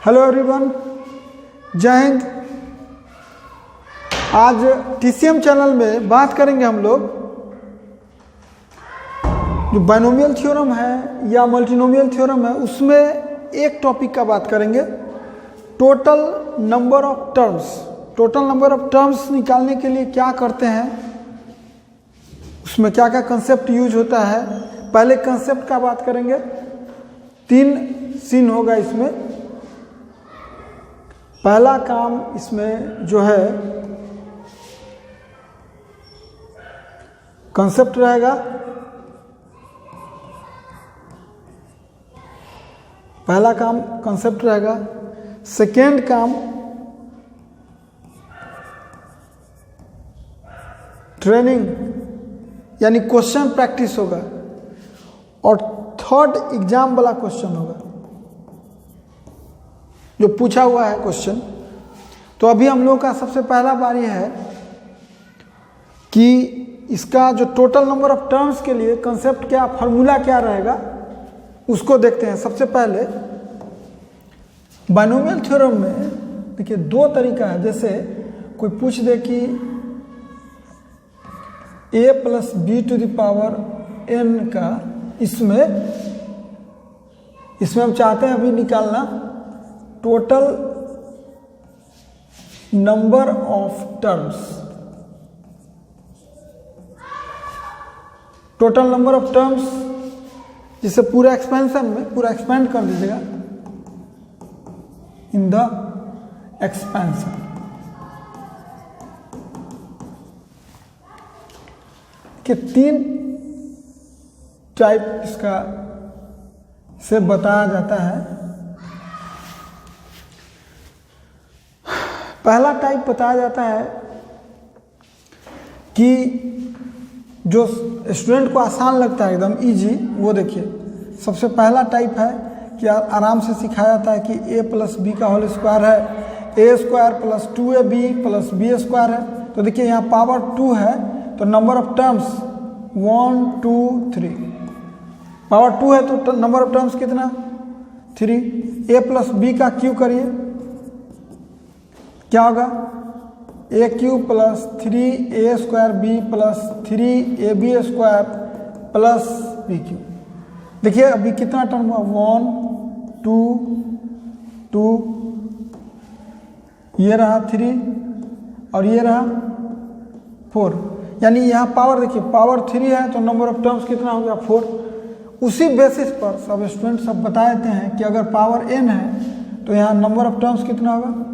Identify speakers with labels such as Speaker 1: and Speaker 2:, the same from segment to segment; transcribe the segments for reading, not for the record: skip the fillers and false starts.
Speaker 1: Hello everyone, जय हिंद। आज TCM channel में बात करेंगे हम लोग जो बाइनोमियल थ्योरम है या मल्टीनोमियल थ्योरम है, उसमें एक टॉपिक का बात करेंगे, total number of terms. Total number of terms निकालने के लिए क्या करते हैं, उसमें क्या क्या कंसेप्ट यूज होता है। पहले कंसेप्ट का बात करेंगे, 3 सीन होगा इसमें। पहला काम इसमें जो है कंसेप्ट रहेगा, पहला काम कंसेप्ट रहेगा। सेकेंड काम ट्रेनिंग यानी क्वेश्चन प्रैक्टिस होगा, और थर्ड एग्जाम वाला क्वेश्चन होगा जो पूछा हुआ है क्वेश्चन। तो अभी हम लोग का सबसे पहला बारी है कि इसका जो टोटल नंबर ऑफ टर्म्स के लिए कंसेप्ट क्या, फार्मूला क्या रहेगा, उसको देखते हैं। सबसे पहले बाइनोमियल थ्योरम में देखिए 2 तरीका है। जैसे कोई पूछ दे कि a plus b to the power n का, इसमें हम चाहते हैं अभी निकालना total number of terms. Total number of terms जिसे पूरा एक्सपेंशन में पूरा एक्सपेंड कर दीजिएगा इन द एक्सपेंशन। के 3 टाइप इसका से बताया जाता है। पहला टाइप बताया जाता है कि जो स्टूडेंट को आसान लगता है, एकदम इजी, वो देखिए सबसे पहला टाइप है कि आराम से सिखाया जाता है कि a प्लस बी का होल स्क्वायर है, a square plus 2ab plus b square है। तो देखिए यहाँ पावर 2 है, तो नंबर ऑफ टर्म्स 1 2 3, पावर 2 है तो नंबर ऑफ टर्म्स कितना 3। a प्लस बी का क्यू करिए, क्या होगा a cube plus 3a square b plus 3ab square plus b cube. देखिए अभी कितना टर्म हुआ, 1 2 2, ये रहा 3 और ये रहा 4। यानी यहाँ पावर देखिए पावर 3 है तो नंबर ऑफ टर्म्स कितना हो गया 4। उसी बेसिस पर सब स्टूडेंट सब बता देते हैं कि अगर पावर n है तो यहाँ नंबर ऑफ टर्म्स कितना होगा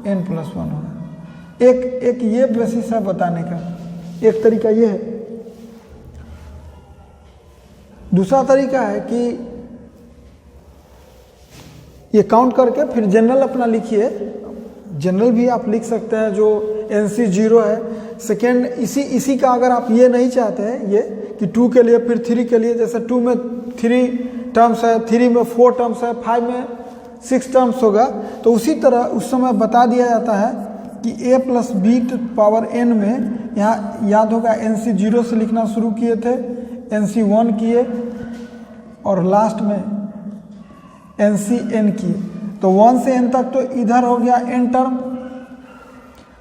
Speaker 1: n प्लस 1 होगा। एक ये बेसिस है बताने का, एक तरीका ये है। दूसरा तरीका है कि ये काउंट करके फिर जनरल अपना लिखिए। जनरल भी आप लिख सकते हैं जो NC 0 है। सेकेंड इसी का अगर आप ये नहीं चाहते हैं ये कि 2 के लिए फिर 3 के लिए, जैसे 2 में 3 टर्म्स है, 3 में 4 टर्म्स है, 5 में 6 टर्म्स होगा, तो उसी तरह उस समय बता दिया जाता है कि a plus b to power n में, यहाँ याद होगा NC 0 से लिखना शुरू किए थे, NC 1 किए और लास्ट में NC n किए। तो 1 से n तक तो इधर हो गया n टर्म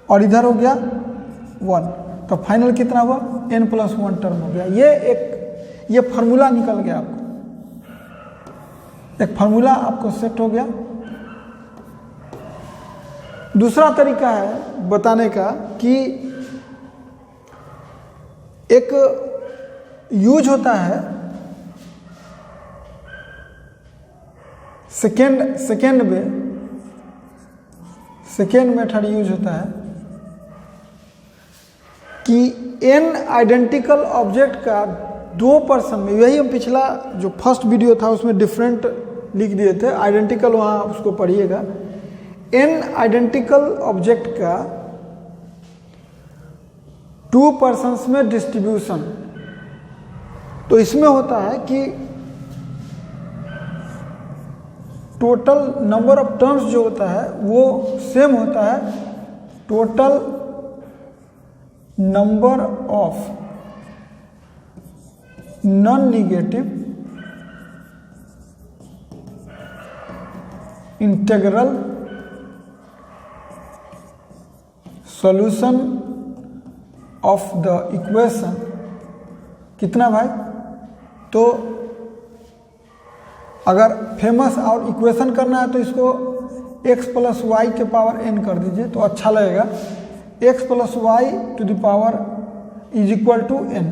Speaker 1: और इधर हो गया 1, तो फाइनल कितना हुआ n प्लस 1 टर्म हो गया। ये फार्मूला निकल गया, आपको एक फार्मूला आपको सेट हो गया। दूसरा तरीका है बताने का कि एक यूज होता है सेकेंड मेथड यूज होता है कि n आइडेंटिकल ऑब्जेक्ट का 2 पर्सन में, यही हम पिछला जो फर्स्ट वीडियो था उसमें डिफरेंट लिख दिए थे, आइडेंटिकल वहाँ उसको पढ़िएगा। n आइडेंटिकल ऑब्जेक्ट का 2 पर्सन्स में डिस्ट्रीब्यूशन। तो इसमें होता है कि टोटल नंबर ऑफ टर्म्स जो होता है वो सेम होता है total number of non negative integral solution of the equation कितना भाई, तो अगर फेमस और इक्वेशन करना है तो इसको x प्लस वाई के पावर n कर दीजिए तो अच्छा लगेगा। x plus y to the power is equal to n।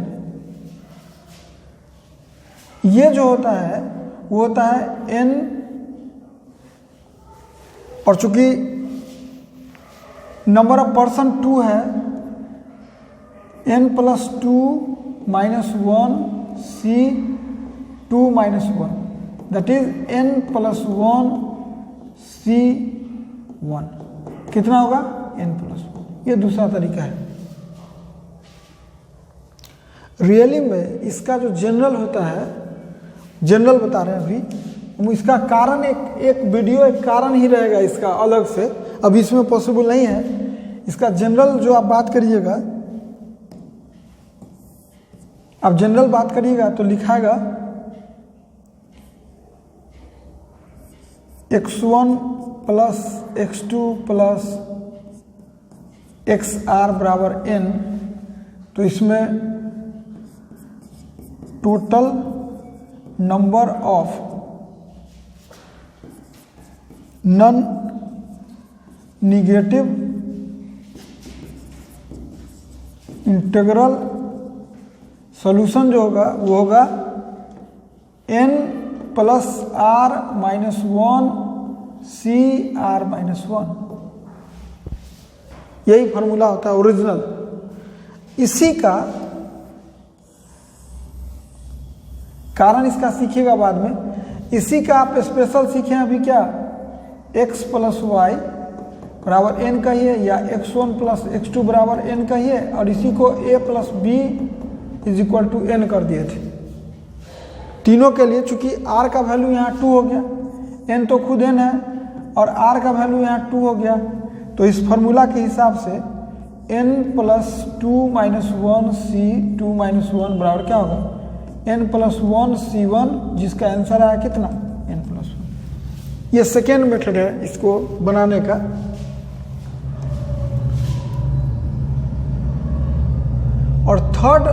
Speaker 1: ये जो होता है वो होता है n, और चूंकि नंबर ऑफ पर्सन 2 है, n plus 2 minus 1 c 2 minus 1 that is n plus 1 c 1 कितना होगा n प्लस 1। ये दूसरा तरीका है। रियली में इसका जो जनरल होता है, जनरल बता रहे हैं अभी, इसका कारण एक वीडियो एक कारण ही रहेगा इसका अलग से, अभी इसमें पॉसिबल नहीं है। इसका जनरल जो आप बात करिएगा, आप जनरल बात करिएगा तो लिखाएगा x1 plus x2 plus xr बराबर n। तो इसमें total number of non negative integral solution जो होगा वो होगा n plus r minus 1 c r minus 1। यही फॉर्मूला होता है ओरिजिनल। इसी का कारण इसका सीखिएगा बाद में। इसी का आप स्पेशल सीखे अभी क्या, x प्लस वाई बराबर n कहिए या x1 प्लस x2 बराबर n कहिए, और इसी को a plus b is equal to n कर दिए थे तीनों के लिए। चूंकि r का वैल्यू यहाँ 2 हो गया, n तो खुद n है, और r का वैल्यू यहाँ 2 हो गया, तो इस फॉर्मूला के हिसाब से n plus 2 minus 1 c 2 minus 1 बराबर क्या होगा n प्लस 1 c1, जिसका आंसर आया कितना n प्लस 1। ये सेकेंड मेथड है इसको बनाने का। और थर्ड,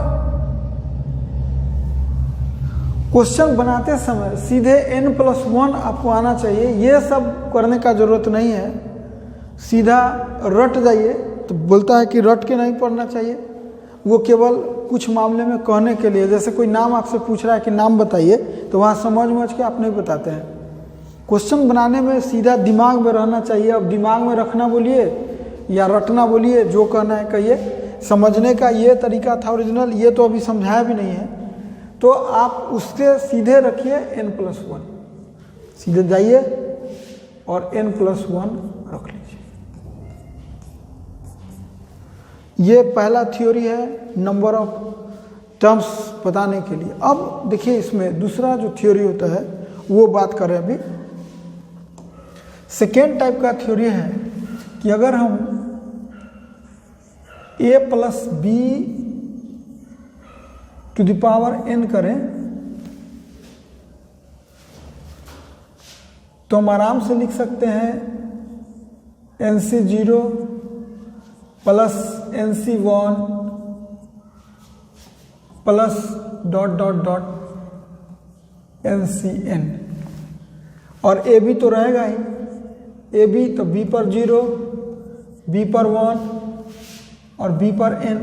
Speaker 1: क्वेश्चन बनाते समय सीधे n प्लस 1 आपको आना चाहिए। ये सब करने का जरूरत नहीं है, सीधा रट जाइए। तो बोलता है कि रट के नहीं पढ़ना चाहिए, वो केवल कुछ मामले में कहने के लिए, जैसे कोई नाम आपसे पूछ रहा है कि नाम बताइए, तो वहाँ समझ के आप नहीं बताते हैं। क्वेश्चन बनाने में सीधा दिमाग में रहना चाहिए। अब दिमाग में रखना बोलिए या रटना बोलिए, जो कहना है कहिए। समझने का ये तरीका था ओरिजिनल, ये तो अभी समझाया भी नहीं है, तो आप उससे सीधे रखिए n प्लस 1, सीधे जाइए और n प्लस 1 रख लीजिए। ये पहला थ्योरी है नंबर ऑफ टर्म्स बताने के लिए। अब देखिए इसमें दूसरा जो थ्योरी होता है वो बात करें अभी। सेकेंड टाइप का थ्योरी है कि अगर हम a plus b to the power n करें तो हम आराम से लिख सकते हैं nc0 plus nc1 plus dot dot dot ncn, और a b तो रहेगा ही, a b तो b पर 0, b पर 1 और b पर n,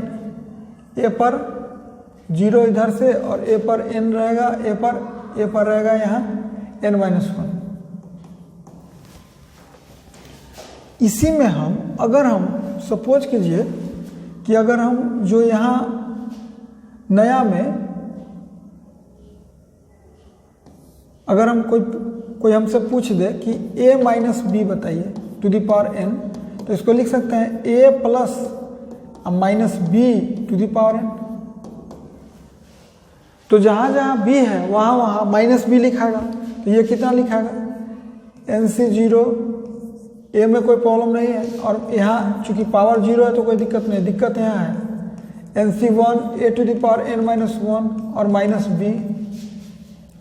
Speaker 1: a पर 0 इधर से और a पर n रहेगा, a पर रहेगा यहाँ n माइनस 1। इसी में हम अगर हम सपोज कीजिए कि अगर हम जो यहाँ नया में अगर हम कोई हमसे पूछ दे कि a माइनस बी बताइए टू द पावर n, तो इसको लिख सकते हैं a plus minus b to the power n। तो जहाँ जहाँ b है वहाँ वहाँ माइनस बी लिखाएगा, तो ये कितना लिखाएगा nc0, a में कोई प्रॉब्लम नहीं है, और यहाँ चूंकि पावर 0 है तो कोई दिक्कत नहीं, दिक्कत यहाँ है nc1 a to the power n minus 1 और minus b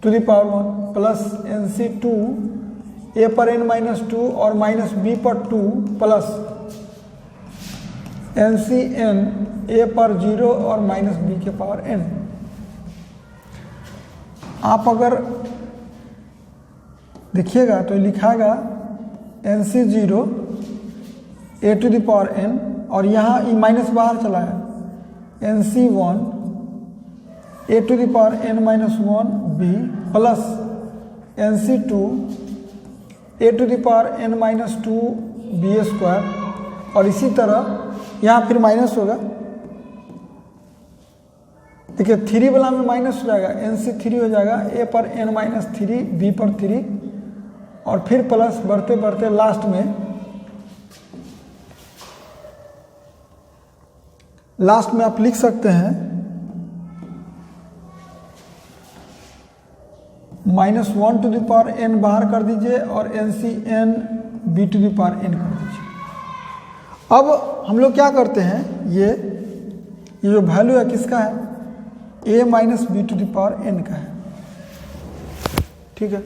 Speaker 1: to the power 1 plus nc2 a पर n माइनस 2 और माइनस बी पर 2 प्लस NCn ए पर 0 और माइनस बी के पावर n। आप अगर देखिएगा तो लिखाएगा NC0 a to the power n और यहाँ ई माइनस बाहर चला है NC1 a to the power n minus 1 b plus NC2 a to the power n minus 2 b square और इसी तरह यहाँ फिर माइनस होगा। देखिए 3 वाला में माइनस हो जाएगा, NC3 हो जाएगा ए पर n माइनस 3 बी पर 3 और फिर प्लस बढ़ते बढ़ते लास्ट में आप लिख सकते हैं minus 1 to the power n बाहर कर दीजिए और NCn b to the power n कर दीजिए। अब हम लोग क्या करते हैं, ये जो वैल्यू है किसका है, a minus b to the power n का है। ठीक है,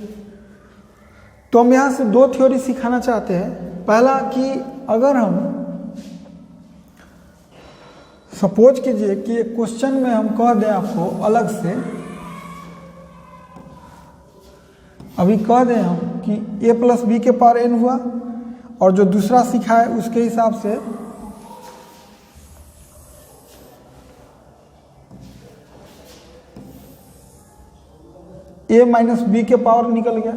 Speaker 1: तो हम यहाँ से दो थ्योरी सिखाना चाहते हैं। पहला कि अगर हम सपोज कीजिए कि एक क्वेश्चन में हम कह दें आपको अलग से, अभी कह दें हम कि a प्लस बी के पावर n हुआ और जो दूसरा सीखा है उसके हिसाब से a माइनस बी के पावर निकल गया।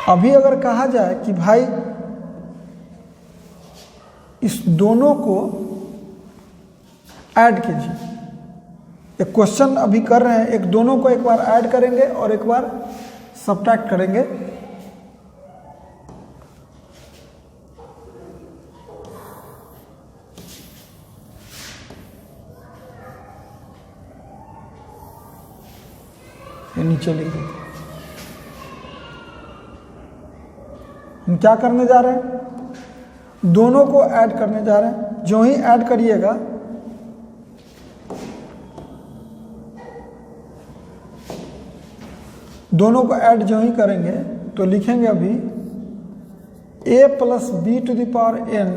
Speaker 1: अभी अगर कहा जाए कि भाई इस दोनों को ऐड कीजिए, एक क्वेश्चन अभी कर रहे हैं, एक दोनों को एक बार ऐड करेंगे और एक बार सब्ट्रैक्ट करेंगे। ये नीचे लिख देते, हम क्या करने जा रहे हैं, दोनों को ऐड करने जा रहे हैं। जो ही ऐड करिएगा दोनों को ऐड जो ही करेंगे तो लिखेंगे अभी a plus b to the power n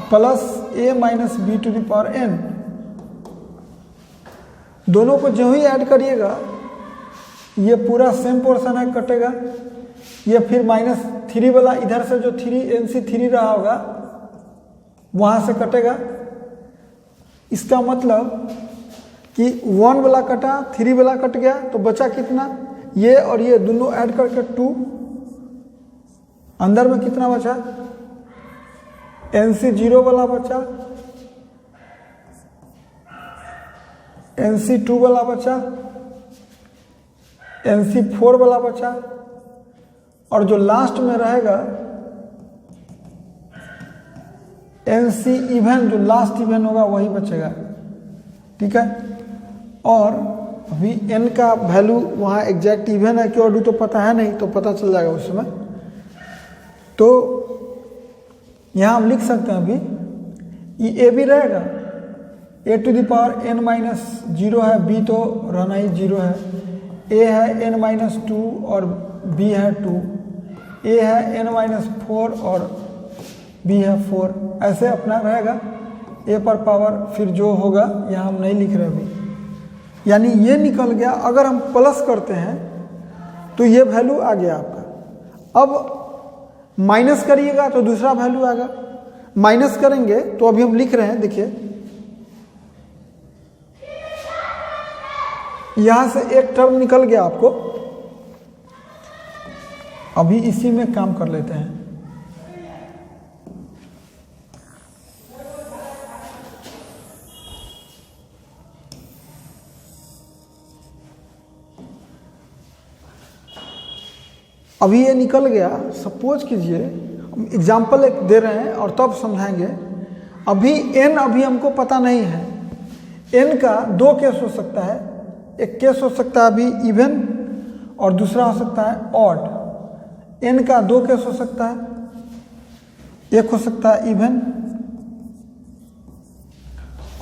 Speaker 1: plus a minus b to the power n। दोनों को जो ही ऐड करिएगा ये पूरा सेम पोर्शन है, कटेगा। ये फिर माइनस 3 वाला इधर से जो 3 NC3 रहा होगा वहाँ से कटेगा। इसका मतलब कि 1 वाला कटा, 3 वाला कट गया, तो बचा कितना, ये और ये दोनों ऐड करके 2। अंदर में कितना बचा, NC0 वाला बचा, NC2 वाला बचा, NC4 वाला बचा और जो लास्ट में रहेगा NC इवन, जो लास्ट इवन होगा वही बचेगा। ठीक है, और अभी n का वैल्यू वहाँ एग्जैक्ट इवन है कि ऑड तो पता है नहीं, तो पता चल जाएगा उस समय। तो यहाँ हम लिख सकते हैं अभी ये a भी रहेगा, a to the power n minus 0 है, b तो रहना ही 0 है, a है n माइनस 2 और b है 2, a है n माइनस 4 और b है 4, ऐसे अपना रहेगा a पर पावर फिर जो होगा यहाँ हम नहीं लिख रहे अभी। यानी ये निकल गया। अगर हम प्लस करते हैं तो ये वैल्यू आ गया आपका। अब माइनस करिएगा तो दूसरा वैल्यू आएगा, माइनस करेंगे तो अभी हम लिख रहे हैं, देखिए यहां से एक टर्म निकल गया आपको। अभी इसी में काम कर लेते हैं। अभी ये निकल गया। सपोज कीजिए, एग्जाम्पल एक दे रहे हैं और तब समझाएंगे। अभी n अभी हमको पता नहीं है। n का दो केस हो सकता है, एक केस हो सकता है अभी इवन और दूसरा हो सकता है ऑड। n का दो केस हो सकता है, एक हो सकता है इवन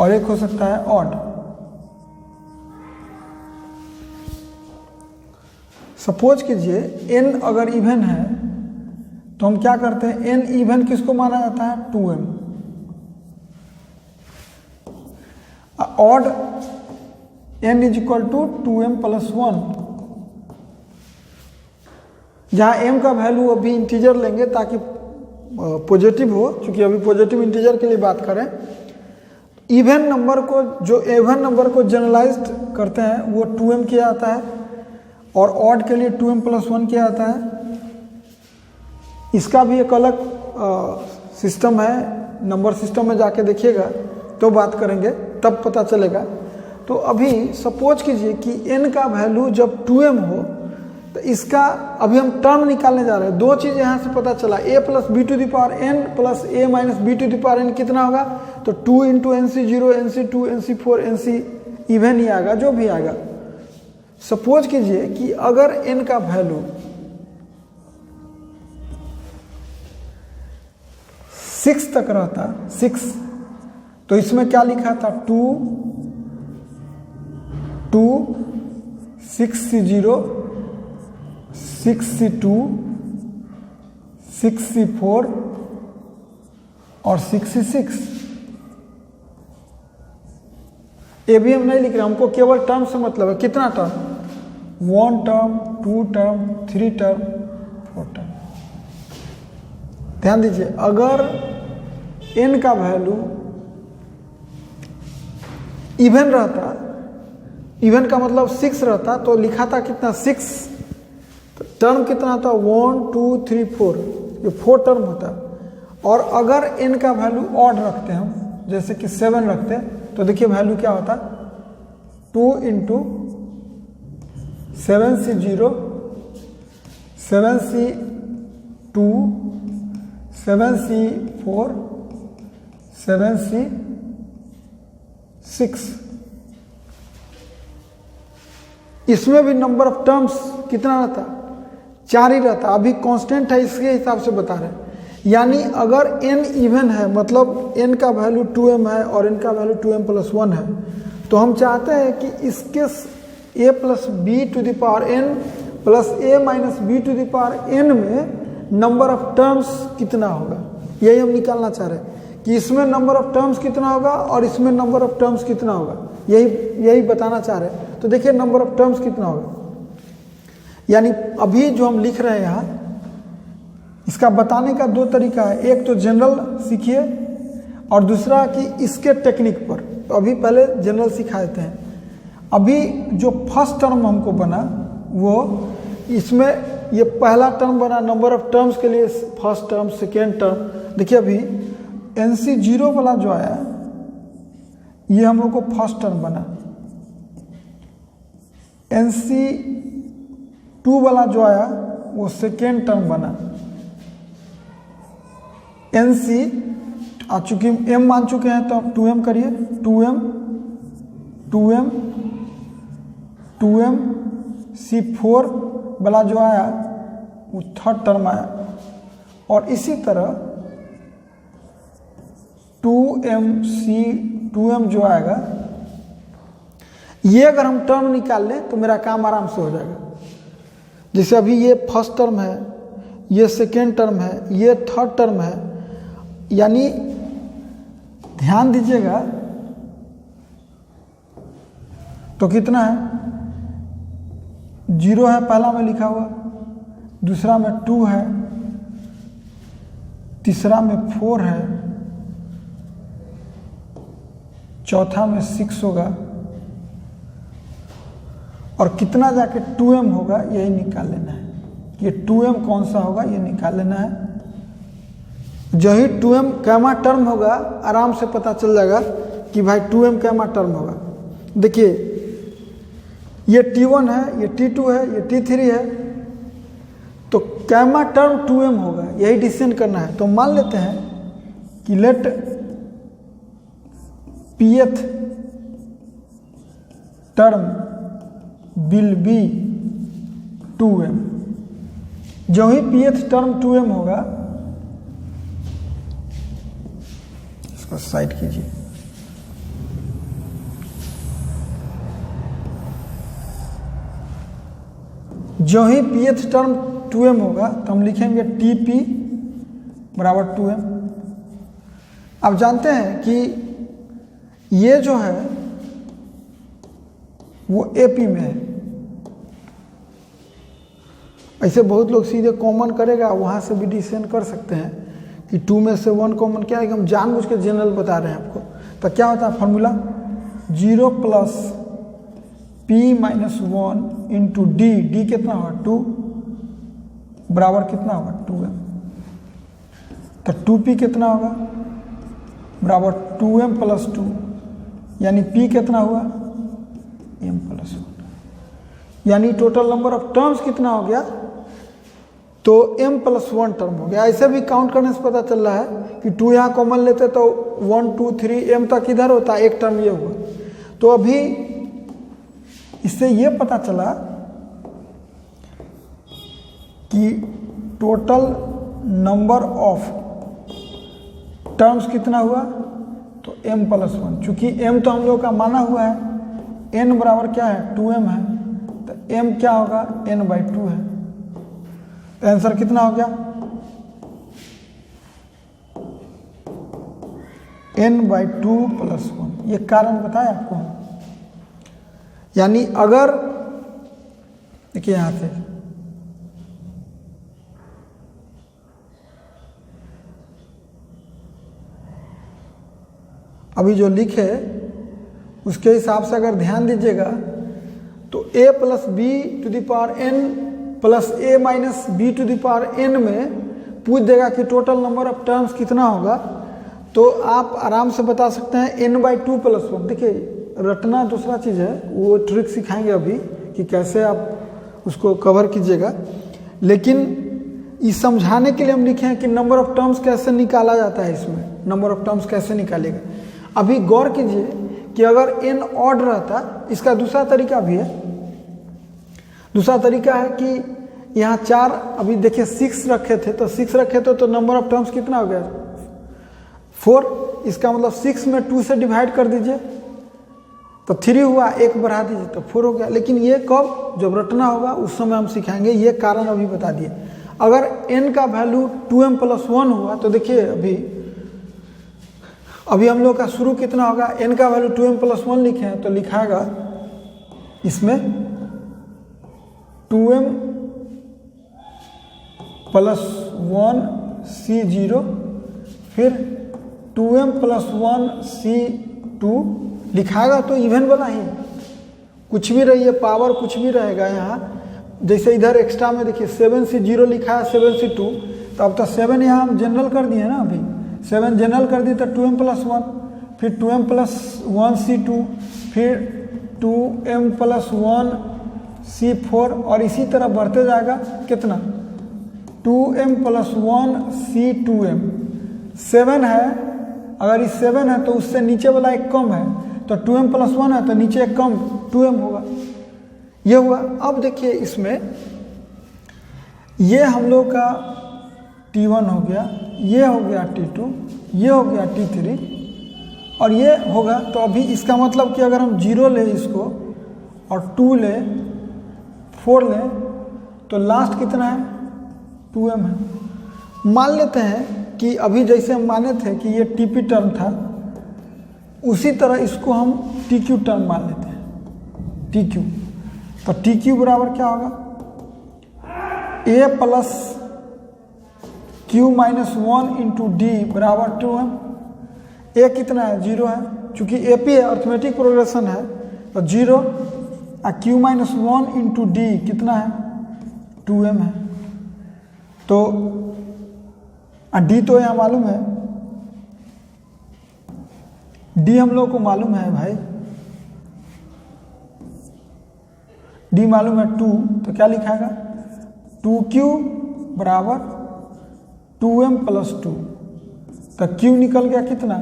Speaker 1: और एक हो सकता है ऑड। सपोज कीजिए n अगर इवन है तो हम क्या करते हैं, n इवन किसको माना जाता है, 2m। Odd n is equal to 2m plus 1, जहाँ m का वैल्यू अभी इंटीजर लेंगे ताकि पॉजिटिव हो, क्योंकि अभी पॉजिटिव इंटीजर के लिए बात करें। इवन नंबर को, जो इवन नंबर को जनरलाइज्ड करते हैं वो 2m किया जाता है, और ऑड के लिए 2m प्लस 1 किया जाता है। इसका भी एक अलग सिस्टम है, नंबर सिस्टम में जाके देखिएगा तो बात करेंगे, तब पता चलेगा। तो अभी सपोज कीजिए कि n का वैल्यू जब 2m हो तो इसका अभी हम टर्म निकालने जा रहे हैं। दो चीज़ यहाँ से पता चला, a plus b to the power n plus a minus b to the power n कितना होगा, तो 2 into NC0 NC2 NC4 NC even he आएगा, जो भी आएगा। सपोज कीजिए कि अगर n का वैल्यू 6 तक रहता, 6, तो इसमें क्या लिखा था, 2 6C0 6C2 6C4 और 6C6। ये भी हम नहीं लिख रहे, हमको केवल टर्म से मतलब है। कितना term, 1 term 2 term 3 term 4 term. ध्यान दीजिए, अगर n का वैल्यू इवन रहता, इवन का मतलब 6 रहता, तो लिखा था कितना, 6, तो टर्म कितना होता, 1 2 3 4, ये 4 टर्म होता। और अगर n का वैल्यू ऑड रखते हैं हम, जैसे कि 7 रखते हैं, तो देखिए वैल्यू क्या होता, 2 into 7C0 7C2 7C4 7C6। इसमें भी नंबर ऑफ टर्म्स कितना रहता, 4 ही रहता। अभी कांस्टेंट है, इसके हिसाब से बता रहे हैं। यानी अगर n इवन है, मतलब n का वैल्यू 2m है और n का वैल्यू 2m प्लस 1 है, तो हम चाहते हैं कि इसके a plus b to the power n plus a minus b to the power n में नंबर ऑफ टर्म्स कितना होगा, यही हम निकालना चाह रहे हैं कि इसमें नंबर ऑफ टर्म्स कितना होगा और इसमें नंबर ऑफ टर्म्स कितना होगा, यही बताना चाह रहे हैं। तो देखिए नंबर ऑफ टर्म्स कितना होगा, यानी अभी जो हम लिख रहे हैं यहाँ, इसका बताने का 2 तरीका है। एक तो जनरल सीखिए और दूसरा कि इसके टेक्निक पर। तो अभी पहले जनरल सिखा देते हैं। अभी जो फर्स्ट टर्म हमको बना वो, इसमें ये पहला टर्म बना नंबर ऑफ टर्म्स के लिए, फर्स्ट टर्म सेकेंड टर्म। देखिए अभी NC0 वाला जो आया, ये हम लोग को फर्स्ट टर्म बना। NC2 वाला जो आया वो सेकेंड टर्म बना। NC आ चुकी, m मान चुके हैं तो अब 2m करिए, 2m C4 वाला जो आया वो थर्ड टर्म आया। और इसी तरह 2m जो आएगा, ये अगर हम टर्म निकाल लें तो मेरा काम आराम से हो जाएगा। जैसे अभी ये फर्स्ट टर्म है, ये सेकेंड टर्म है, ये थर्ड टर्म है, यानी ध्यान दीजिएगा तो कितना है, 0 है पहला में लिखा हुआ, दूसरा में 2 है, तीसरा में 4 है, चौथा में 6 होगा, और कितना जाके 2m होगा यही निकाल लेना है। ये 2m कौन सा होगा ये निकाल लेना है। जो ही 2m कैमा टर्म होगा आराम से पता चल जाएगा कि भाई 2m कैमा टर्म होगा। देखिए ये T1 है, ये T2 है, ये T3 है, तो कैमा टर्म 2m होगा, यही डिसीजन करना है। तो मान लेते हैं कि let pth term will be 2m। जो ही pth टर्म 2m होगा, इसको साइड कीजिए, जो ही pth टर्म 2m होगा तो हम लिखेंगे Tp बराबर 2m। अब जानते हैं कि ये जो है वो AP में है। ऐसे बहुत लोग सीधे कॉमन करेगा, वहाँ से भी डिसीजन कर सकते हैं कि 2 में से 1 कॉमन क्या है, कि हम जानबूझ के जनरल बता रहे हैं आपको। तो क्या होता है formula, 0 plus P minus 1 into D, D कितना होगा 2 बराबर कितना होगा 2m। तो 2P कितना होगा बराबर 2m प्लस 2, यानी P कितना हुआ m प्लस 1, यानी टोटल नंबर ऑफ टर्म्स कितना हो गया, तो m प्लस 1 टर्म हो गया। ऐसे भी काउंट करने से पता चल रहा है कि 2 यहाँ कॉमन लेते तो 1 2 3 m तक इधर होता, एक टर्म ये हुआ। तो अभी इससे ये पता चला कि टोटल नंबर ऑफ टर्म्स कितना हुआ, तो m प्लस 1। चूंकि m तो हम लोग का माना हुआ है, n बराबर क्या है 2m है, तो m क्या होगा n/2 है। तो आंसर कितना हो गया n/2 प्लस 1। ये कारण बताया आपको। यानी अगर देखिए यहां से अभी जो लिखे उसके हिसाब से अगर ध्यान दीजिएगा तो a plus b to the power n plus a minus b to the power n में पूछ देगा कि टोटल नंबर ऑफ टर्म्स कितना होगा, तो आप आराम से बता सकते हैं n/2 प्लस 1। देखिए रटना दूसरा चीज़ है, वो ट्रिक सिखाएंगे अभी कि कैसे आप उसको कवर कीजिएगा, लेकिन इस समझाने के लिए हम लिखे हैं कि नंबर ऑफ टर्म्स कैसे निकाला जाता है। इसमें नंबर ऑफ टर्म्स कैसे निकालेगा, अभी गौर कीजिए कि अगर n ऑड रहता, इसका दूसरा तरीका भी है। दूसरा तरीका है कि यहाँ 4, अभी देखिए 6 रखे थे, तो 6 रखे थे तो नंबर ऑफ टर्म्स कितना हो गया 4। इसका मतलब 6 में 2 से डिवाइड कर दीजिए तो 3 हुआ, 1 बढ़ा दीजिए तो 4 हो गया। लेकिन ये कब, जब रटना होगा उस समय हम सिखाएंगे। ये कारण अभी बता दिए। अगर n का वैल्यू 2m प्लस 1 हुआ तो देखिए अभी हम लोग का शुरू कितना होगा, n का वैल्यू 2m प्लस 1 लिखे हैं तो लिखाएगा इसमें 2m प्लस 1 C0, फिर 2m प्लस 1 C2 लिखाएगा तो इवन वाला ही, कुछ भी रही है पावर कुछ भी रहेगा यहाँ। जैसे इधर एक्स्ट्रा में देखिए 7C0 लिखा है 7C2, तो अब तो 7 यहाँ हम जनरल कर दिए ना, अभी 7 जनरल कर दिए तो 2m प्लस 1, फिर 2m प्लस 1 C2, फिर 2m प्लस 1 C4, और इसी तरह बढ़ते जाएगा कितना 2m प्लस 1 C2m। 7 है, अगर इस 7 है तो उससे नीचे वाला एक कम है, तो 2m प्लस 1 है तो नीचे एक कम 2m होगा। ये हुआ। अब देखिए इसमें ये हम लोग का T1 हो गया, ये हो गया T2, ये हो गया T3 और ये होगा। तो अभी इसका मतलब कि अगर हम 0 ले इसको और 2 ले 4 ले तो लास्ट कितना है 2m है। मान लेते हैं कि अभी जैसे हम माने थे कि ये TP टर्म था, उसी तरह इसको हम TQ टर्म मान लेते हैं, TQ। तो TQ बराबर क्या होगा a plus q minus 1 into D बराबर 2m। a कितना है 0 है, चूंकि AP है अर्थमेटिक प्रोग्रेशन है तो 0, और q माइनस 1 इंटू डी कितना है 2m है। तो d तो यहाँ मालूम है, d हम लोग को मालूम है भाई, d मालूम है 2, तो क्या लिखाएगा 2q बराबर 2m प्लस 2, तो q निकल गया कितना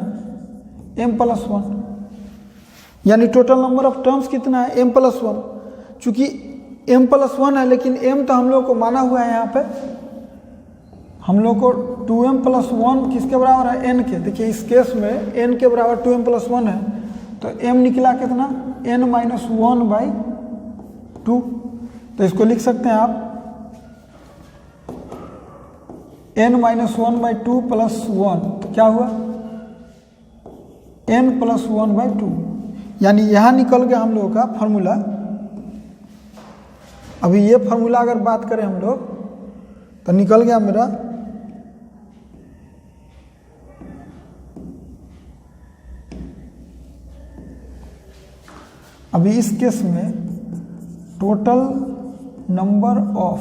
Speaker 1: m प्लस 1, यानी टोटल नंबर ऑफ टर्म्स कितना है m प्लस 1। चूंकि m प्लस 1 है लेकिन m तो हम लोग को माना हुआ है, यहाँ पे हम लोग को 2m प्लस 1 किसके बराबर है n के। देखिए इस केस में n के बराबर 2m प्लस 1 है, तो m निकला कितना n माइनस 1/2। तो इसको लिख सकते हैं आप n-1/2 प्लस 1, तो क्या हुआ n प्लस 1/2, यानी यहाँ निकल गया हम लोगों का फॉर्मूला। अभी ये फॉर्मूला अगर बात करें हम लोग तो निकल गया मेरा अभी इस केस में टोटल नंबर ऑफ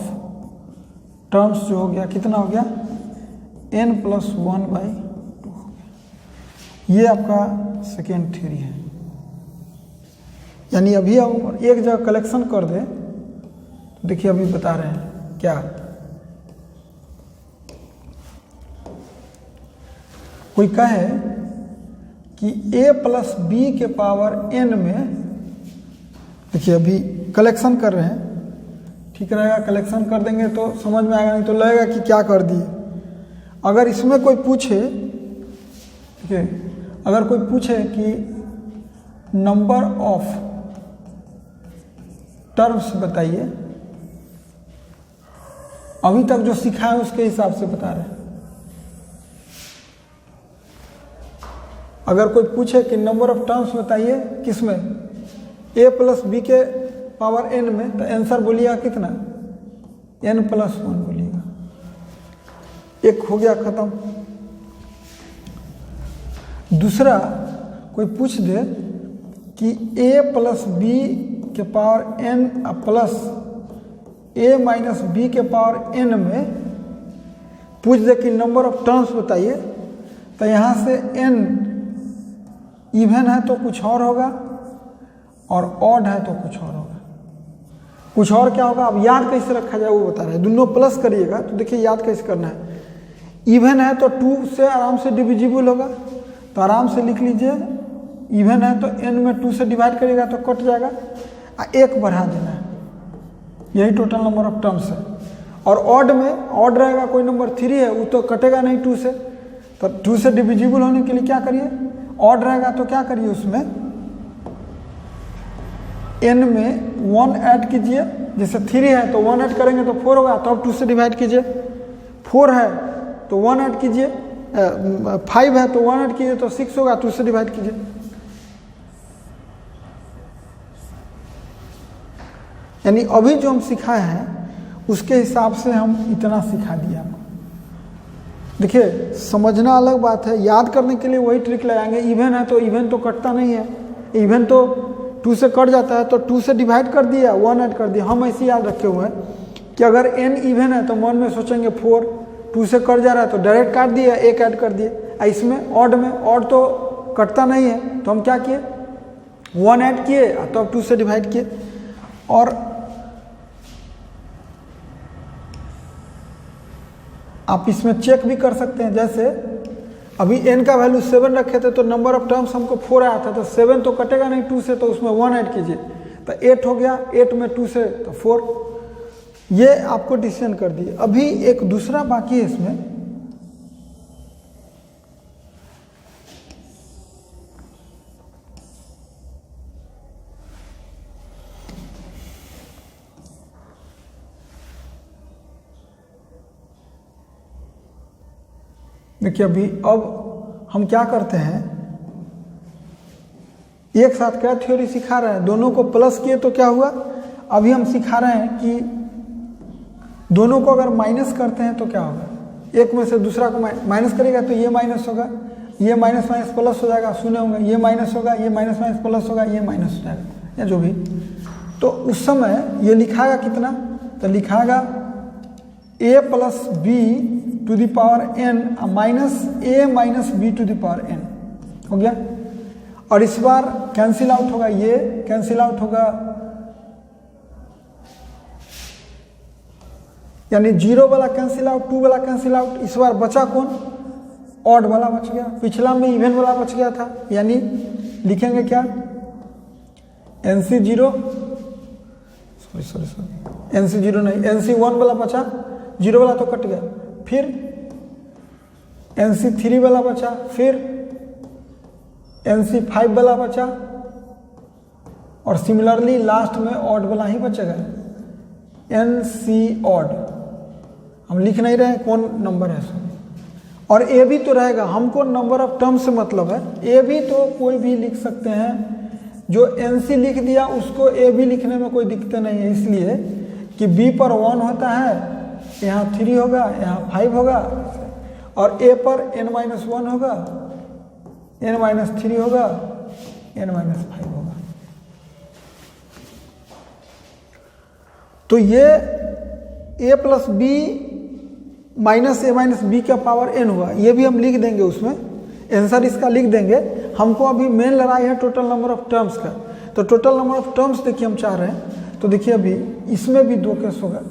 Speaker 1: टर्म्स जो हो गया कितना हो गया n प्लस 1/2 हो गया। ये आपका सेकेंड थ्योरी है। यानी अभी हम एक जगह कलेक्शन कर दें तो देखिए अभी बता रहे हैं क्या, कोई कहे कि a प्लस बी के पावर n में, देखिए अभी कलेक्शन कर रहे हैं, ठीक रहेगा, कलेक्शन कर देंगे तो समझ में आएगा, नहीं तो लगेगा कि क्या कर दिए। अगर इसमें कोई पूछे, ठीक है, अगर कोई पूछे कि नंबर ऑफ टर्म्स बताइए, अभी तक जो सीखा है उसके हिसाब से बता रहे हैं। अगर कोई पूछे कि नंबर ऑफ टर्म्स बताइए किसमें, a प्लस बी के पावर n में, तो आंसर बोलिएगा कितना, n प्लस 1 बोलिएगा। एक हो गया खत्म। दूसरा कोई पूछ दे कि a प्लस बी के power n plus a minus b के पावर n में पूछ दे कि नंबर ऑफ टर्म्स बताइए, तो यहाँ से n इवन है तो कुछ और होगा और ऑड है तो कुछ और होगा। कुछ और क्या होगा, अब याद कैसे रखा जाए वो बता रहे हैं। दोनों प्लस करिएगा तो देखिए याद कैसे करना है। इवन है तो 2 से आराम से डिविजिबल होगा, तो आराम से लिख लीजिए, इवन है तो n में 2 से डिवाइड करिएगा तो कट जाएगा, 1 बढ़ा देना है, यही टोटल नंबर ऑफ टर्म्स है। और ऑड में, ऑड रहेगा, कोई नंबर 3 है वो तो कटेगा नहीं 2 से, तो 2 से डिविजिबल होने के लिए क्या करिए, ऑड रहेगा तो क्या करिए, उसमें n में 1 ऐड कीजिए, जैसे 3 है तो 1 ऐड करेंगे तो 4 होगा, तो अब 2 से डिवाइड कीजिए। 4 है तो 1 ऐड कीजिए, 5 है तो 1 ऐड कीजिए तो 6 होगा, 2 से डिवाइड कीजिए। यानी अभी जो हम सिखाए हैं उसके हिसाब से हम इतना सिखा दिया आपको। देखिए समझना अलग बात है, याद करने के लिए वही ट्रिक लगाएंगे। इवन है तो इवन तो कटता नहीं है, इवन तो 2 से कट जाता है, तो 2 से डिवाइड कर दिया, 1 ऐड कर दिया। हम ऐसे याद रखे हुए हैं कि अगर n इवन है तो मन में सोचेंगे 4, 2 से कट जा रहा है तो डायरेक्ट काट दिया, 1 ऐड कर दिए। इसमें ऑड में, ऑड तो कटता नहीं है, तो हम क्या किए, 1 ऐड किए तो अब 2 से डिवाइड किए। और आप इसमें चेक भी कर सकते हैं, जैसे अभी n का वैल्यू 7 रखे थे तो नंबर ऑफ टर्म्स हमको 4 आया था, तो 7 तो कटेगा नहीं 2 से, तो उसमें 1 ऐड कीजिए तो 8 हो गया, 8 में 2 से तो 4। ये आपको डिसीजन कर दिए। अभी एक दूसरा बाकी है इसमें, देखिए अभी अब हम क्या करते हैं, एक साथ क्या थ्योरी सिखा रहे हैं, दोनों को प्लस किए तो क्या हुआ, अभी हम सिखा रहे हैं कि दोनों को अगर माइनस करते हैं तो क्या होगा, एक में से दूसरा को माइनस करेगा तो ये माइनस होगा, ये माइनस माइनस प्लस हो जाएगा, शून्य होगा, ये माइनस होगा, ये माइनस माइनस प्लस होगा, ये माइनस हो जाएगा, या जो भी। तो उस समय ये लिखाएगा कितना, तो लिखाएगा a plus b to the power n minus a minus b to the power n हो गया। और इस बार कैंसिल आउट होगा, ये कैंसिल आउट होगा, यानी 0 वाला कैंसिल आउट, 2 वाला कैंसिल आउट। इस बार बचा कौन, ऑड वाला बच गया, पिछला में इवन वाला बच गया था। यानी लिखेंगे क्या, NC0, सॉरी NC0 नहीं, NC1 वाला बचा, 0 वाला तो कट गया, फिर NC3 वाला बचा, फिर NC5 वाला बचा, और सिमिलरली लास्ट में ऑड वाला ही बचेगा। एन सी ऑड, हम लिख नहीं रहे कौन नंबर है सो, और ए भी तो रहेगा, हमको नंबर ऑफ टर्म से मतलब है। ए भी तो कोई भी लिख सकते हैं, जो एन सी लिख दिया उसको ए भी लिखने में कोई दिक्कत नहीं है, इसलिए कि बी पर 1 होता है, यहाँ 3 होगा, यहाँ 5 होगा, और ए पर n-1 होगा, n-3 होगा, n-5 होगा। तो ये a plus b minus a minus b का पावर n हुआ, ये भी हम लिख देंगे, उसमें आंसर इसका लिख देंगे। हमको अभी मेन लड़ाई है टोटल नंबर ऑफ टर्म्स का, तो टोटल नंबर ऑफ टर्म्स देखिए हम चाह रहे हैं, तो देखिए अभी इसमें भी 2 केस होगा।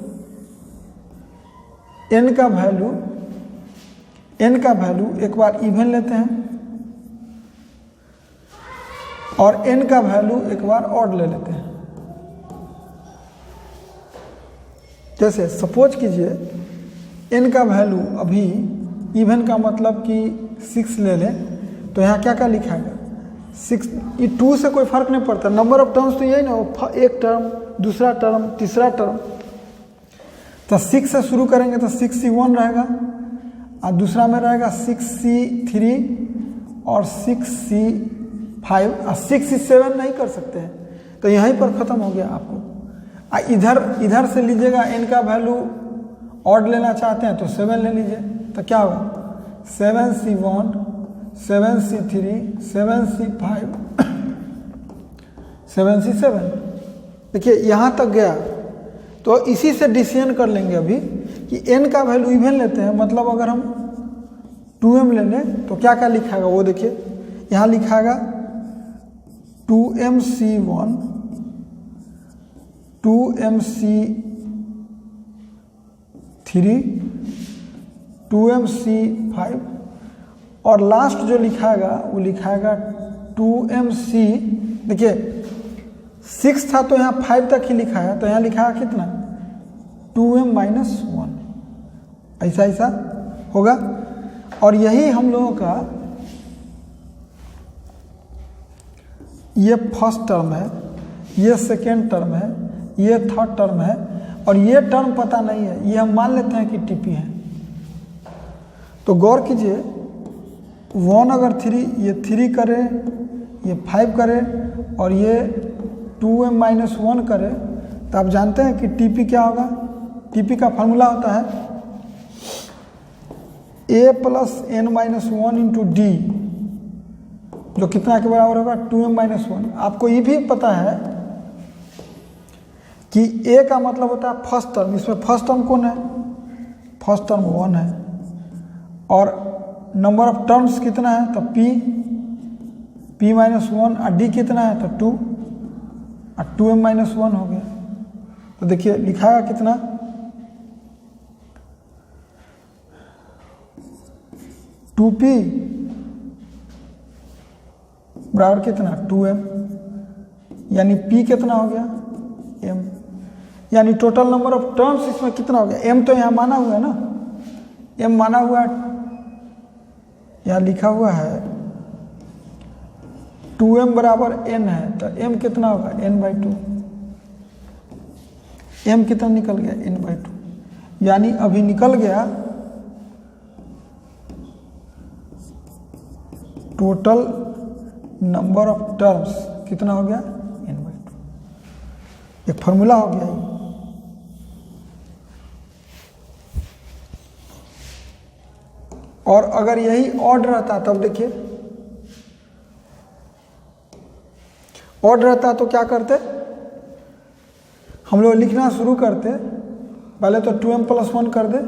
Speaker 1: n का वैल्यू एक बार इवन लेते हैं, और n का वैल्यू एक बार ऑड ले लेते हैं। जैसे सपोज कीजिए n का वैल्यू अभी इवन का मतलब कि 6 ले लें, तो यहाँ क्या क्या लिखा है 6, ये 2 से कोई फर्क नहीं पड़ता, नंबर ऑफ टर्म्स तो यही ना, एक टर्म, दूसरा टर्म, तीसरा टर्म। तो 6 से शुरू करेंगे तो 6c1 रहेगा, और दूसरा में रहेगा 6c3 और 6c5, और 6c7 नहीं कर सकते हैं, तो यहीं पर ख़त्म हो गया आपको। इधर से लीजिएगा, n का वैल्यू ऑड लेना चाहते हैं तो 7 ले लीजिए, तो क्या होगा 7c1, 7c3, 7c5, 7c7। देखिए यहाँ तक गया, तो इसी से डिसीजन कर लेंगे अभी कि n का वैल्यू इवन लेते हैं, मतलब अगर हम 2m ले लें तो क्या क्या लिखाएगा वो देखिए, यहाँ लिखाएगा 2mc1, 2mc3, 2mc5, और लास्ट जो लिखाएगा वो लिखाएगा 2mc, देखिए 6 था तो यहाँ 5 तक ही लिखा है, तो यहाँ लिखा है कितना 2m-1, ऐसा होगा। और यही हम लोगों का ये फर्स्ट टर्म है, ये सेकेंड टर्म है, ये थर्ड टर्म है, और ये टर्म पता नहीं है, ये हम मान लेते हैं कि टीपी है। तो गौर कीजिए 1 अगर 3, ये 3 करे, ये 5 करे, और ये 2m-1 करे, तो आप जानते हैं कि टीपी क्या होगा। टीपी का फार्मूला होता है a plus n-1 into D, जो कितना के बराबर होगा 2m-1। आपको ये भी पता है कि a का मतलब होता है फर्स्ट टर्म, इसमें फर्स्ट टर्म कौन है, फर्स्ट टर्म 1 है, और नंबर ऑफ टर्म्स कितना है तो p-1, और d कितना है तो 2, और 2m-1 हो गया। तो देखिए लिखा है कितना 2p बराबर कितना 2m, यानी p कितना हो गया m, यानी टोटल नंबर ऑफ टर्म्स इसमें कितना हो गया, m तो यहाँ माना हुआ है ना, m माना हुआ है, यहाँ लिखा हुआ है 2m बराबर n है, तो m कितना होगा n/2, m कितना निकल गया n/2, यानी अभी निकल गया टोटल नंबर ऑफ टर्म्स कितना हो गया n/2। एक फॉर्मूला हो गया ये। और अगर यही ऑड रहता तब देखिए, ऑड रहता तो क्या करते, हम लोग लिखना शुरू करते, पहले तो 2m+1 कर दे,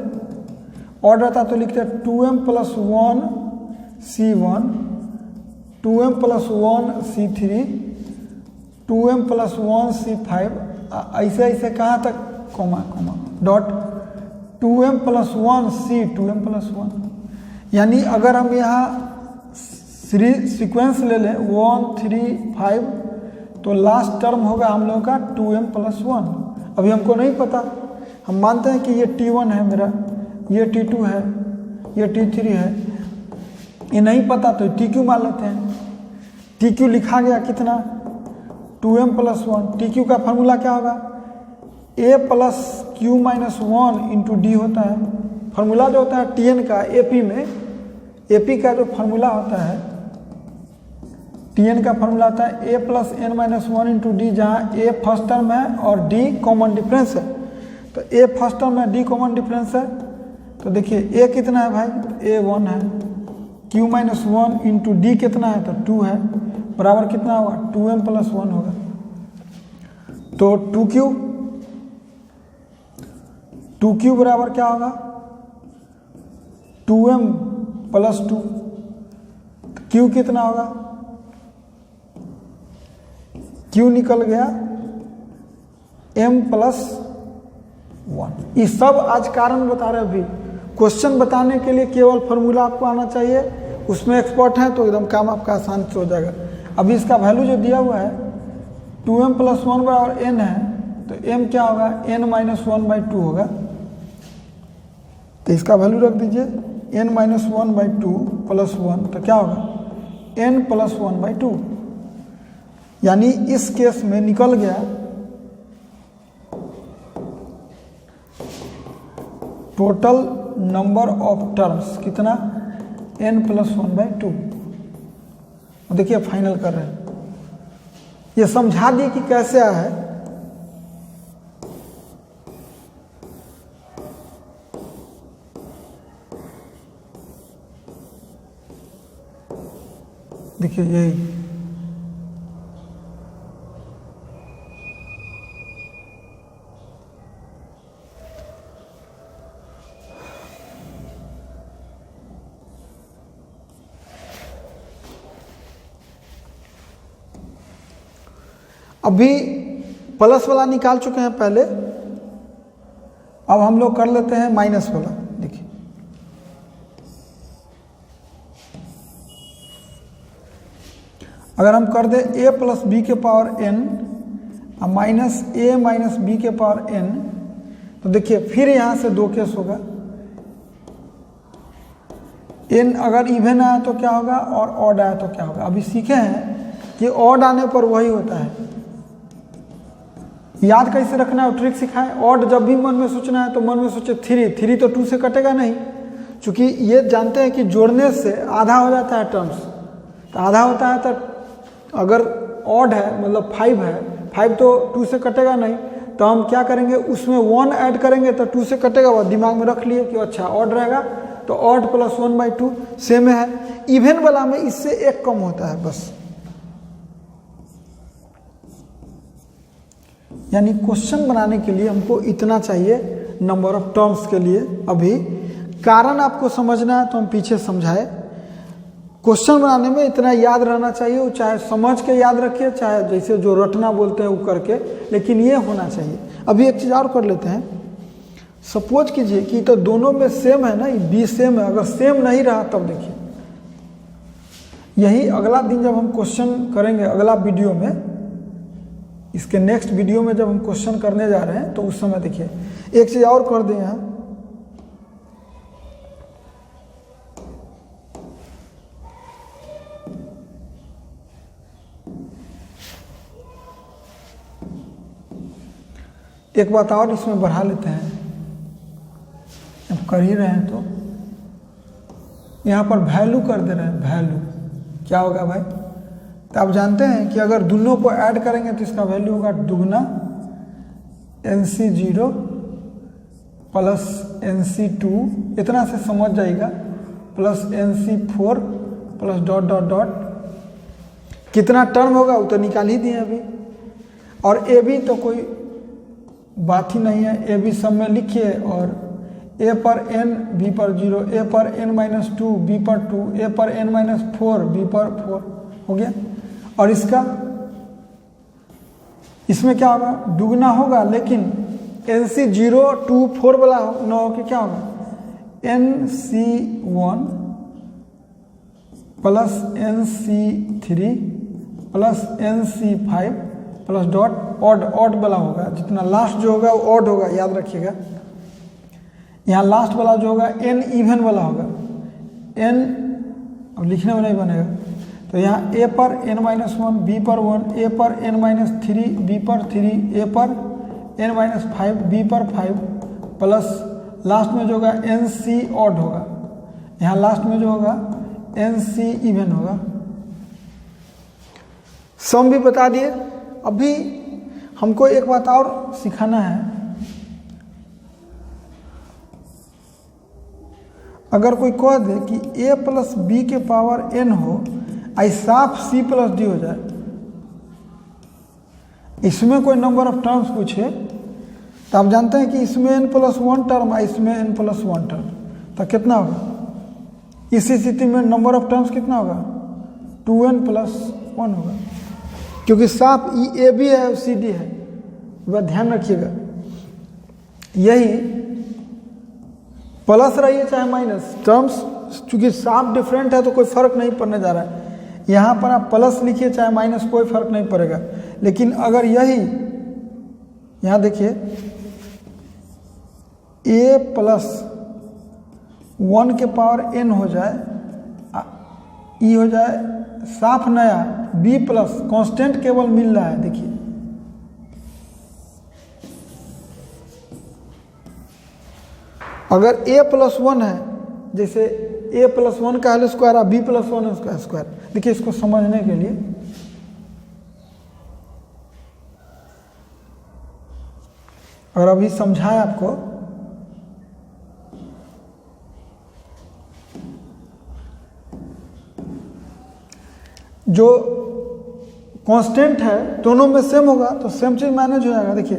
Speaker 1: ऑड रहता तो लिखते 2m+1 c1, 2m+1 c3, 2m+1 c5, ऐसे कहाँ तक comma dot 2m+1 c 2m+1, यानी अगर हम यहाँ सीक्वेंस ले लें 1 3 5, तो लास्ट टर्म होगा हम लोगों का 2m+1। अभी हमको नहीं पता, हम मानते हैं कि ये t1 है मेरा, ये t2 है, ये t3 है, ये नहीं पता तो tq मान लेते हैं। tq लिखा गया कितना 2m+1, tq का फार्मूला क्या होगा A plus Q minus 1 into D होता है। फार्मूला जो होता है टीएन का एपी में, एपी का जो फार्मूला होता है टीएन का फार्मूला होता है A plus N minus 1 into D, जहाँ ए फर्स्ट टर्म है और डी कॉमन डिफरेंस है। तो ए फर्स्ट टर्म है, डी कॉमन डिफरेंस है। तो देखिए ए कितना है भाई, ए 1 है, क्यू माइनस 1 इंटू डी कितना है तो 2 है, बराबर कितना होगा 2m प्लस 1 होगा। तो 2q बराबर क्या होगा 2m प्लस 2। q कितना होगा, q निकल गया m प्लस 1। ये सब आज कारण बता रहे हैं। अभी क्वेश्चन बताने के लिए केवल फॉर्मूला आपको आना चाहिए, उसमें एक्सपर्ट हैं तो एकदम काम आपका आसान से हो जाएगा। अभी इसका वैल्यू जो दिया हुआ है 2m प्लस 1 बराबर n है, तो m क्या होगा n माइनस 1/2 होगा। तो इसका वैल्यू रख दीजिए n माइनस 1/2 प्लस 1, तो क्या होगा n प्लस 1/2। यानी इस केस में निकल गया टोटल नंबर ऑफ टर्म्स कितना n प्लस 1/2। देखिए फाइनल कर रहे हैं, ये समझा दिए कि कैसे आया है। देखिए यही अभी प्लस वाला निकाल चुके हैं पहले, अब हम लोग कर लेते हैं माइनस वाला। देखिए अगर हम कर दे a प्लस बी के power n minus a minus b के पावर n, तो देखिए फिर यहां से दो केस होगा। n अगर इवन आया तो क्या होगा और ऑड आया तो क्या होगा। अभी सीखे हैं कि ऑड आने पर वही होता है। याद कैसे रखना है, ट्रिक सिखाएं। ऑड जब भी मन में सोचना है तो मन में सोचे 3 तो 2 से कटेगा नहीं, क्योंकि ये जानते हैं कि जोड़ने से आधा हो जाता है टर्म्स। तो आधा होता है तो अगर ऑड है मतलब 5 है, 5 तो 2 से कटेगा नहीं, तो हम क्या करेंगे उसमें 1 ऐड करेंगे तो 2 से कटेगा। वो दिमाग में रख लिए कि अच्छा ऑड रहेगा, तो ऑड प्लस 1/2 सेम है। इवन वाला में इससे एक कम होता है बस। यानी क्वेश्चन बनाने के लिए हमको इतना चाहिए नंबर ऑफ टर्म्स के लिए। अभी कारण आपको समझना है तो हम पीछे समझाए। क्वेश्चन बनाने में इतना याद रहना चाहिए, वो चाहे समझ के याद रखिए, चाहे जैसे जो रटना बोलते हैं वो करके, लेकिन ये होना चाहिए। अभी एक चीज़ और कर लेते हैं। सपोज कीजिए कि तो दोनों में सेम है ना, बी सेम है। अगर सेम नहीं रहा तब देखिए, यही अगला दिन जब हम क्वेश्चन करेंगे, अगला वीडियो में, इसके नेक्स्ट वीडियो में जब हम क्वेश्चन करने जा रहे हैं, तो उस समय देखिए एक चीज और कर दें यहाँ। एक बात और इसमें बढ़ा लेते हैं, अब कर ही रहे हैं तो यहाँ पर वैल्यू कर दे रहे हैं। वैल्यू क्या होगा भाई, तो आप जानते हैं कि अगर दोनों को ऐड करेंगे तो इसका वैल्यू होगा दुगना NC0 प्लस NC2, इतना से समझ जाएगा, plus NC4 plus dot dot dot. कितना टर्म होगा वो तो निकाल ही दिए अभी। और AB तो कोई बात ही नहीं है, AB सब में लिखिए। और A पर n, B पर 0, A पर n-2, B पर 2, A पर n-4, B पर 4 हो गया। और इसका इसमें क्या होगा दुगना होगा, लेकिन NC0 2 4 वाला न हो के क्या होगा NC1 plus NC3 plus NC5 plus dot odd वाला होगा। जितना लास्ट जो होगा वो ऑड होगा, याद रखिएगा। यहाँ लास्ट वाला जो होगा n इवन वाला होगा। n अब लिखने में नहीं बनेगा, तो यहाँ a पर n-1, b पर 1, a पर n-3, b पर 3, a पर n माइनस 5 b पर 5 प्लस लास्ट में जो होगा एन सी ऑड होगा, यहाँ लास्ट में जो होगा एन सी इवन होगा। सम भी बता दिए। अभी हमको एक बात और सिखाना है, अगर कोई कह दे कि a प्लस बी के पावर n हो, आई साफ c प्लस डी हो जाए, इसमें कोई नंबर ऑफ टर्म्स पूछे तो आप जानते हैं कि इसमें n प्लस 1 टर्म है, इसमें n प्लस 1 टर्म, तो कितना होगा? इसी स्थिति में नंबर ऑफ टर्म्स कितना होगा? 2n प्लस 1 होगा, क्योंकि साफ ए बी है और सी डी है, वह ध्यान रखिएगा। यही प्लस रही है चाहे माइनस, टर्म्स चूंकि साफ डिफरेंट है तो कोई फर्क नहीं पड़ने जा रहा है। यहाँ पर आप प्लस लिखिए चाहे माइनस, कोई फर्क नहीं पड़ेगा। लेकिन अगर यही यहाँ देखिए a प्लस 1 के पावर n हो जाए, e हो जाए साफ नया b प्लस कांस्टेंट केवल मिल रहा है। देखिए अगर a प्लस 1 है, जैसे a प्लस 1 का होल स्क्वायर और b प्लस 1 का स्क्वायर, देखिए इसको समझने के लिए और अभी समझाएं आपको, जो कांस्टेंट है दोनों में सेम होगा तो सेम चीज मैनेज हो जाएगा। देखिए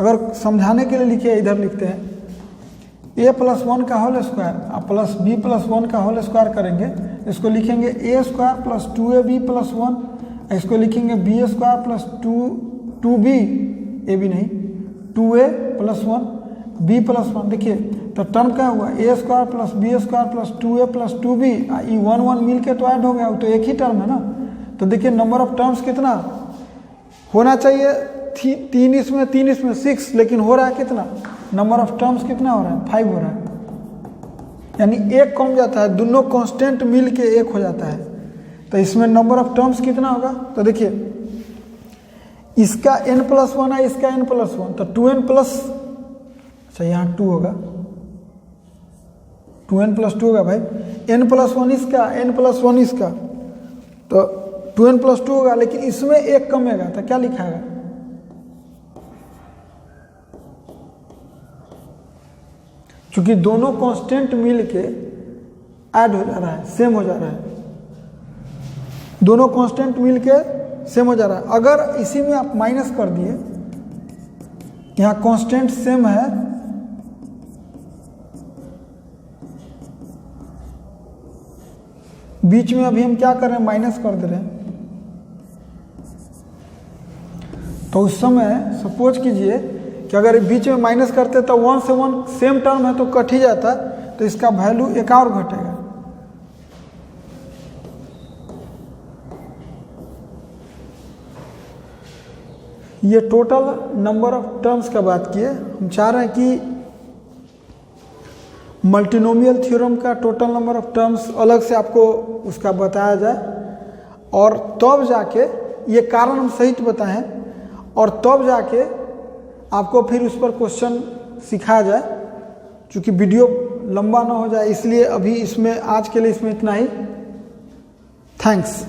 Speaker 1: अगर समझाने के लिए लिखिए, इधर लिखते हैं a प्लस 1 का होल स्क्वायर और प्लस b प्लस 1 का होल स्क्वायर करेंगे, इसको लिखेंगे a square plus 2ab plus 1, इसको लिखेंगे b square plus 2b, a भी नहीं 2a प्लस 1 b प्लस 1। देखिए तो टर्म क्या हुआ? a square plus b square plus 2a plus 2b, ये 1 1 मिल के तो ऐड हो गया, तो एक ही टर्म है ना। तो देखिए नंबर ऑफ टर्म्स कितना होना चाहिए? 3 इसमें 3 इसमें 6, लेकिन हो रहा है कितना? नंबर ऑफ टर्म्स कितना हो रहा है? 5 हो रहा है, यानी एक कम जाता है, दोनों कांस्टेंट मिल के एक हो जाता है। तो इसमें नंबर ऑफ टर्म्स कितना होगा? तो देखिए इसका n प्लस 1 है, इसका n प्लस 1, तो 2n प्लस, अच्छा यहाँ 2 होगा, 2n प्लस 2 होगा भाई, n प्लस 1 इसका, n प्लस 1 इसका, तो 2n प्लस 2 होगा। लेकिन इसमें एक कमेगा तो क्या लिखाएगा? क्योंकि दोनों कांस्टेंट मिल के ऐड हो जा रहा है, सेम हो जा रहा है, दोनों कांस्टेंट मिल के सेम हो जा रहा है। अगर इसी में आप माइनस कर दिए, यहाँ कांस्टेंट सेम है, बीच में अभी हम क्या कर रहे हैं? माइनस कर दे रहे हैं, तो उस समय सपोज कीजिए कि अगर बीच में माइनस करते तो 1 से 1 सेम टर्म है तो कट ही जाता, तो इसका वैल्यू एक और घटेगा। ये टोटल नंबर ऑफ टर्म्स का बात किए। हम चाह रहे हैं कि मल्टीनोमियल थ्योरम का टोटल नंबर ऑफ टर्म्स अलग से आपको उसका बताया जाए, और तब जाके ये कारण हम सहित बताएं, और तब जाके आपको फिर उस पर क्वेश्चन सिखाया जाए। चूँकि वीडियो लंबा ना हो जाए इसलिए अभी इसमें आज के लिए इसमें इतना ही। थैंक्स।